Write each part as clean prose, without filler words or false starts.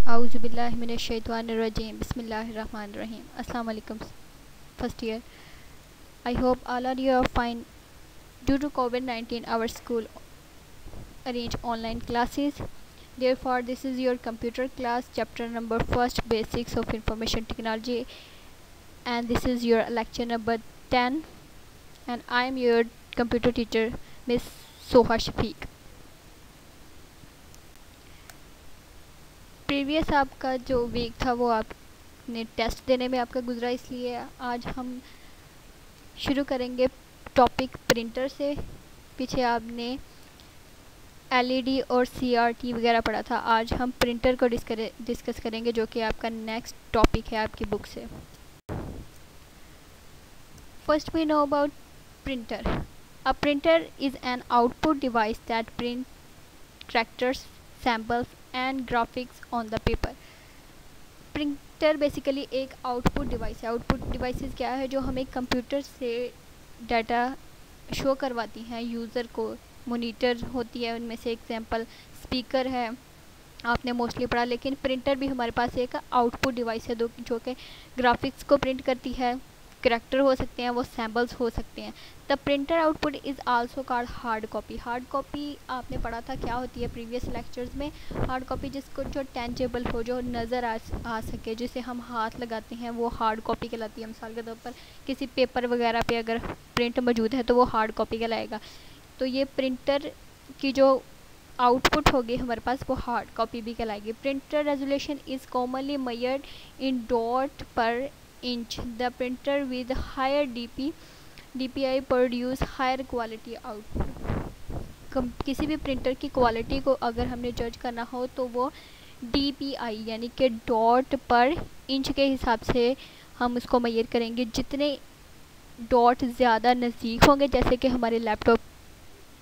Auzubillahiminash-shaytanir-rajim. Bismillahir-rahmanir-rahim. Assalamu alaikum. First year. I hope all of you are fine. Due to COVID-19, our school arranged online classes. Therefore, this is your computer class, chapter number first, basics of information technology, and this is your lecture number 10. And I am your computer teacher, Miss Soha Shafiq. Previous आपका जो week था वो आपने test देने में आपका गुजरा, इसलिए आज हम शुरू करेंगे टॉपिक प्रिंटर से। पीछे आपने एलईडी और सीआरटी वगैरह पढ़ा था, आज हम प्रिंटर को डिस्कस करेंगे जो कि आपका नेक्स्ट टॉपिक है आपकी बुक से। First we know about printer. A printer is an output device that print characters, samples and graphics on the paper. Printer basically एक आउटपुट डिवाइस है। आउटपुट डिवाइसेस क्या है? जो हमें कंप्यूटर से डाटा शो करवाती हैं यूज़र को। मॉनिटर होती है, उनमें से एग्जांपल स्पीकर है, आपने मोस्टली पढ़ा। लेकिन प्रिंटर भी हमारे पास एक आउटपुट डिवाइस है जो कि ग्राफिक्स को प्रिंट करती है। करैक्टर हो सकते हैं, वो सैम्पल्स हो सकते हैं। The printer output is also called hard copy. Hard copy आपने पढ़ा था क्या होती है प्रीवियस लेक्चर्स में। हार्ड कॉपी जिसको जो टेंजेबल हो, जो नज़र आ सके, जिसे हम हाथ लगाते हैं, वो हार्ड कॉपी कहलाती है। मिसाल के तौर पर किसी पेपर वगैरह पे अगर प्रिंट मौजूद है तो वो हार्ड कॉपी कहलाएगा। तो ये प्रिंटर की जो आउटपुट होगी हमारे पास वो हार्ड कॉपी भी कहलाएगी। Printer resolution is commonly measured in dot per inch. The printer with higher DPI produce higher quality output. किसी भी प्रिंटर की क्वालिटी को अगर हमने जज करना हो तो वो DPI यानी कि डॉट पर इंच के हिसाब से हम उसको मेजर करेंगे। जितने डॉट ज़्यादा नज़दीक होंगे, जैसे कि हमारे लैपटॉप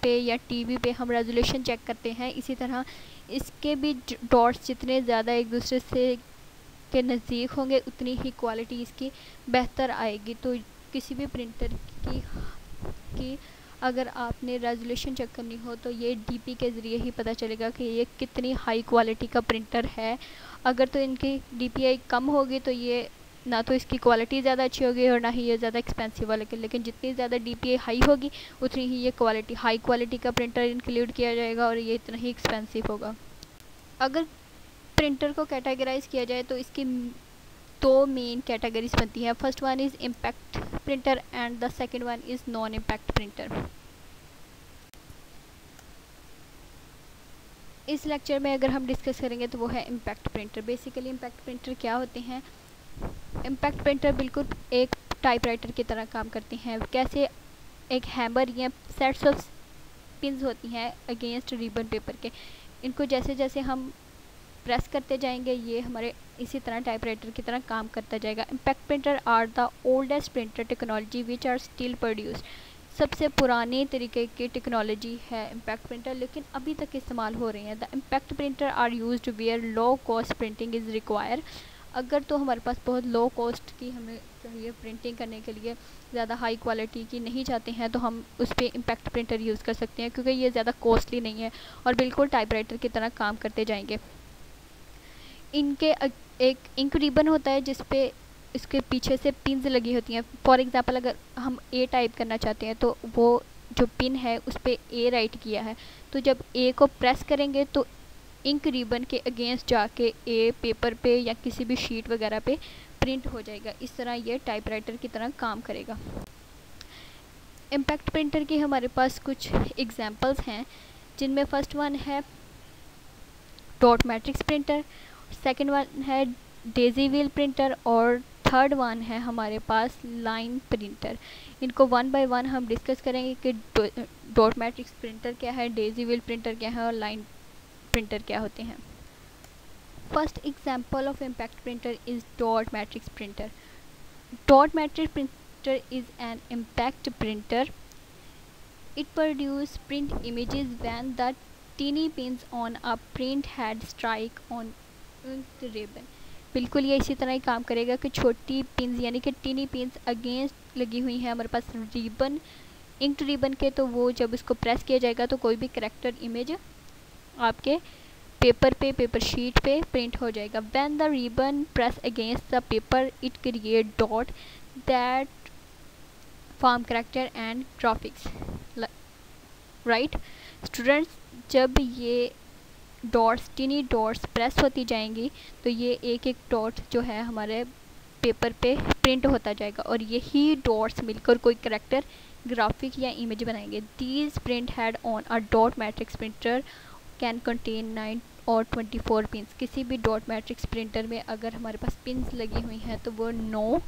पे या टीवी पे हम रेजोल्यूशन चेक करते हैं, इसी तरह इसके भी डॉट्स जितने ज़्यादा एक दूसरे से के नज़दीक होंगे उतनी ही क्वालिटी इसकी बेहतर आएगी। तो किसी भी प्रिंटर की अगर आपने रेजोल्यूशन चेक करनी हो तो ये DP के ज़रिए ही पता चलेगा कि ये कितनी हाई क्वालिटी का प्रिंटर है। अगर तो इनकी DPI कम होगी तो ये ना तो इसकी क्वालिटी ज़्यादा अच्छी होगी और ना ही ये ज़्यादा एक्सपेंसिव वाले। लेकिन जितनी ज़्यादा DPI हाई होगी उतनी ही ये क्वालिटी, हाई क्वालिटी का प्रिंटर इंक्लूड किया जाएगा और ये इतना ही एक्सपेंसिव होगा। अगर प्रिंटर को कैटेगराइज किया जाए तो इसकी दो मेन कैटेगरीज बनती हैं। First one is impact printer and the second one is non impact printer. इस लेक्चर में अगर हम डिस्कस करेंगे तो वो है impact printer. Basically impact printer क्या होते हैं? इम्पैक्ट प्रिंटर बिल्कुल एक टाइपराइटर की तरह काम करते हैं। कैसे? एक हैमर या सेट्स ऑफ पिन्स होती हैं अगेंस्ट रिबन पेपर के, इनको जैसे जैसे हम प्रेस करते जाएंगे ये हमारे इसी तरह टाइपराइटर की तरह काम करता जाएगा। Impact printer are the oldest printer technology which are still produced. सबसे पुराने तरीके की टेक्नोलॉजी है इम्पैक्ट प्रिंटर, लेकिन अभी तक इस्तेमाल हो रही हैं। The impact printer are used where low cost printing is require. अगर तो हमारे पास बहुत लो कॉस्ट की हमें चाहिए प्रिंटिंग करने के लिए, ज़्यादा हाई क्वालिटी की नहीं चाहते हैं, तो हम उस पर इम्पैक्ट प्रिंटर यूज़ कर सकते हैं क्योंकि ये ज़्यादा कॉस्टली नहीं है और बिल्कुल टाइपराइटर की तरह काम करते जाएंगे। इनके एक इंक रिबन होता है जिस पे इसके पीछे से पिन्स लगी होती हैं। फॉर एग्जांपल अगर हम A टाइप करना चाहते हैं तो वो जो पिन है उस पर A राइट किया है, तो जब A को प्रेस करेंगे तो इंक रिबन के अगेंस्ट जाके A पेपर पे या किसी भी शीट वगैरह पे प्रिंट हो जाएगा। इस तरह ये टाइपराइटर की तरह काम करेगा। इम्पैक्ट प्रिंटर की हमारे पास कुछ एग्जांपल्स हैं, जिनमें फर्स्ट वन है dot matrix printer, second one है डेजी व्हील प्रिंटर और थर्ड वन है हमारे पास लाइन प्रिंटर। इनको वन बाय वन हम डिस्कस करेंगे कि डॉट मैट्रिक्स प्रिंटर क्या है, डेजी व्हील प्रिंटर क्या है और लाइन प्रिंटर क्या होते हैं। First example of impact printer is dot matrix printer. Dot matrix printer is an impact printer. It produce print images when the tiny pins on a print head strike on ribbon. बिल्कुल ये इसी तरह ही काम करेगा कि छोटी pins यानी कि टीनी पिन्स अगेंस्ट लगी हुई हैं हमारे पास रिबन, इंक्ड रिबन के, तो वो जब इसको प्रेस किया जाएगा तो कोई भी करैक्टर इमेज आपके पेपर पे, पेपर शीट पे प्रिंट हो जाएगा। When the ribbon press against the paper it create dot that form character and graphics, right students. जब ये डॉट्स, टिनी डॉट्स प्रेस होती जाएंगी तो ये एक एक डॉट जो है हमारे पेपर पे प्रिंट होता जाएगा और यही डॉट्स मिलकर कोई कैरेक्टर, ग्राफिक या इमेज बनाएंगे। These print head on a dot matrix printer can contain 9 और 24 पिंस। किसी भी डॉट मैट्रिक्स प्रिंटर में अगर हमारे पास पिंस लगी हुई हैं तो वो 9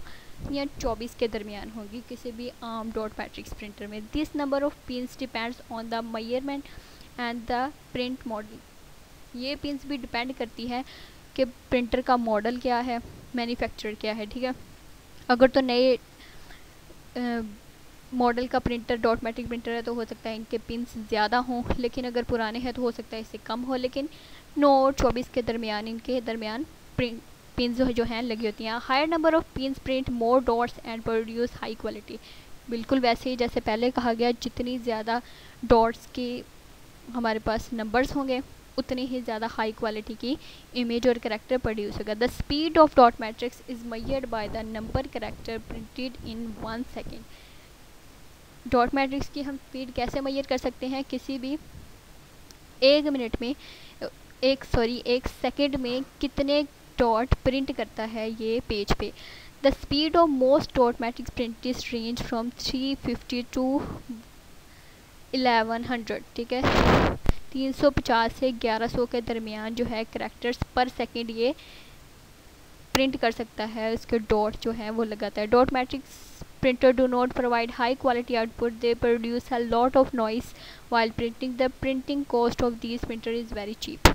या 24 के दरमियान होगी किसी भी आम डॉट मैट्रिक्स प्रिंटर में। This number of pins depends on the measurement and the print model. ये पिंस भी डिपेंड करती है कि प्रिंटर का मॉडल क्या है, मैन्युफैक्चरर क्या है, ठीक है। अगर तो नए मॉडल का प्रिंटर डॉट मैट्रिक प्रिंटर है तो हो सकता है इनके पिंस ज़्यादा हों, लेकिन अगर पुराने हैं तो हो सकता है इससे कम हो, लेकिन 9 और 24 के दरमियान इनके दरमियान पिंस जो हैं लगी होती हैं। Higher number of pins print more dots and produce high quality. बिल्कुल वैसे ही जैसे पहले कहा गया, जितनी ज़्यादा डॉट्स की हमारे पास नंबर्स होंगे उतनी ही ज़्यादा हाई क्वालिटी की इमेज और करेक्टर प्रोड्यूस होगा। The speed of dot matrix is measured by the number character printed in 1 second. Dot matrix की हम स्पीड कैसे मेजर कर सकते हैं? किसी भी एक सेकेंड में कितने डॉट प्रिंट करता है ये पेज पे। The speed of most dot matrix print range from 350 to 1100, ठीक है। 350 से 1100 के दरमियान जो है करैक्टर्स पर सेकेंड ये प्रिंट कर सकता है, उसके डॉट जो है वो लगाता है। Dot matrix printer do not provide high quality output. They produce a lot of noise while printing. The printing cost of these printer is very cheap.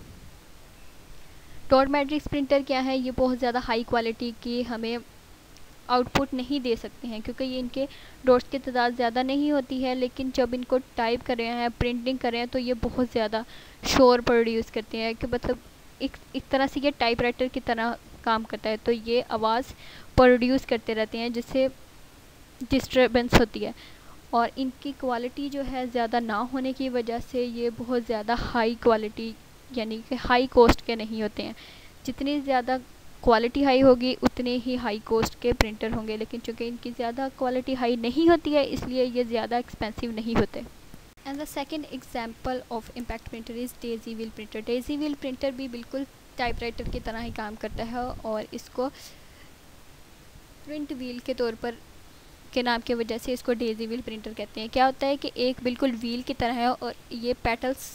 Dot matrix printer क्या है? ये बहुत ज़्यादा हाई क्वालिटी की हमें output नहीं दे सकते हैं क्योंकि ये इनके डॉट्स की तादाद ज़्यादा नहीं होती है, लेकिन जब इनको टाइप कर रहे हैं, प्रिंटिंग कर रहे हैं तो ये बहुत ज़्यादा शोर प्रोड्यूस करते हैं कि मतलब एक तरह से ये टाइपराइटर की तरह काम करता है, तो ये आवाज़ प्रोड्यूस करते रहते हैं जिससे डिस्टर्बेंस होती है। और इनकी क्वालिटी जो है ज़्यादा ना होने की वजह से ये बहुत ज़्यादा हाई क्वालिटी यानी कि हाई कॉस्ट के नहीं होते हैं। जितनी ज़्यादा क्वालिटी हाई होगी उतने ही हाई कॉस्ट के प्रिंटर होंगे, लेकिन चूँकि इनकी ज़्यादा क्वालिटी हाई नहीं होती है इसलिए ये ज़्यादा एक्सपेंसिव नहीं होते। And the second example of impact printer is daisy wheel printer. Daisy wheel printer भी बिल्कुल टाइपराइटर की तरह ही काम करता है और इसको प्रिंट व्हील के तौर पर के नाम की वजह से इसको डेज़ी व्हील प्रिंटर कहते हैं। क्या होता है कि एक बिल्कुल व्हील की तरह है और ये पेटल्स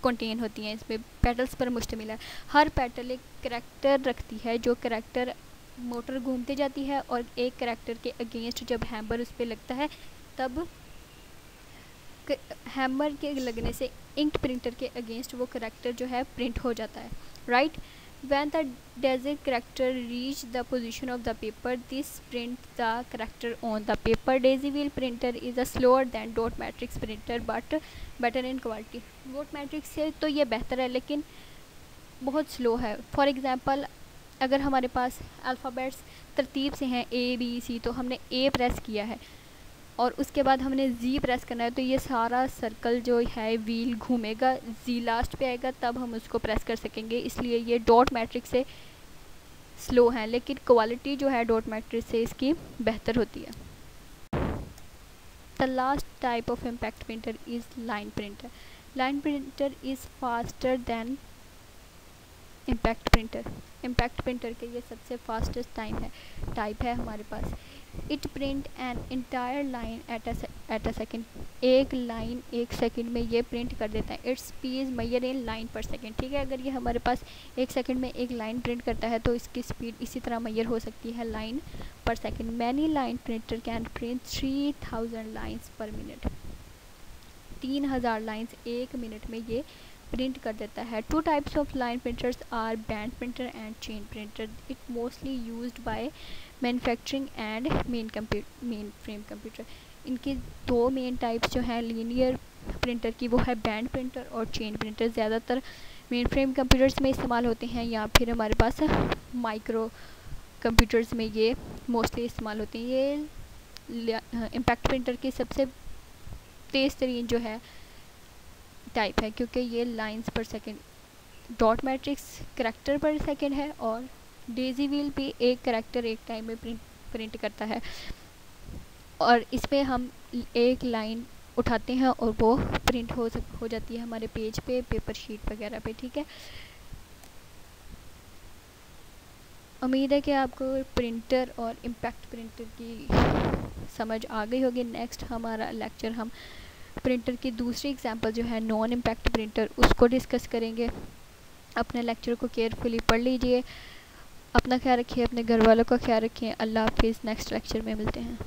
कंटेन होती हैं, इसमें पेटल्स पर मुश्तमिल है। हर पेटल एक करैक्टर रखती है, जो करैक्टर मोटर घूमती जाती है और एक करैक्टर के अगेंस्ट जब हैमर उस पर लगता है तब हैमर के लगने से इंक प्रिंटर के अगेंस्ट वो करैक्टर जो है प्रिंट हो जाता है, right. When the desired character reach the position of the paper, this print the character on the paper. Daisy wheel printer is a slower than dot matrix printer but better in quality. Dot matrix से तो ये बेहतर है लेकिन बहुत slow है। For example अगर हमारे पास अल्फ़ाबेट्स तरतीब से हैं ABC, तो हमने A प्रेस किया है और उसके बाद हमने Z प्रेस करना है तो ये सारा सर्कल जो है व्हील घूमेगा, Z लास्ट पे आएगा तब हम उसको प्रेस कर सकेंगे, इसलिए ये डॉट मैट्रिक्स से स्लो है, लेकिन क्वालिटी जो है डॉट मैट्रिक्स से इसकी बेहतर होती है। The last type of impact printer is line printer. Line printer is faster than impact printer. Impact printer के ये सबसे फास्टेस्ट टाइप है हमारे पास। It print an entire line at a second. एक लाइन एक सेकेंड में ये प्रिंट कर देता है। It's speed measure in line per second, ठीक है। अगर ये हमारे पास एक सेकेंड में एक लाइन प्रिंट करता है तो इसकी स्पीड इसी तरह मेजर हो सकती है line per second. Many line printer can print 3000 lines per minute. 3000 lines एक मिनट में ये प्रिंट कर देता है। Two types of line printers are band printer and chain printer. It mostly used by manufacturing and main frame computer. इनके दो main types जो हैं लीनियर प्रिंटर की, वो है बैंड प्रिंटर और चेन प्रिंटर। ज़्यादातर मेन फ्रेम कंप्यूटर्स में इस्तेमाल होते हैं या फिर हमारे पास माइक्रो कंप्यूटर्स में ये मोस्टली इस्तेमाल होते हैं। ये इम्पैक्ट प्रिंटर की सबसे तेज़ तरीन जो है टाइप है क्योंकि ये लाइंस पर सेकेंड डॉट मैट्रिक्स करैक्टर पर सेकंड है और डेजी व्हील भी एक करैक्टर एक टाइम में प्रिंट करता है। और इसमें हम एक लाइन उठाते हैं और वो प्रिंट हो जाती है हमारे पेज पे, पेपर शीट वगैरह पे। ठीक है, उम्मीद है कि आपको प्रिंटर और इम्पैक्ट प्रिंटर की समझ आ गई होगी। नेक्स्ट हमारा लेक्चर हम प्रिंटर की दूसरी एग्जांपल जो है नॉन इम्पैक्ट प्रिंटर, उसको डिस्कस करेंगे। अपने लेक्चर को केयरफुली पढ़ लीजिए, अपना ख्याल रखिए, अपने घर वालों का ख्याल रखिए। अल्लाह हाफिज़, नेक्स्ट लेक्चर में मिलते हैं।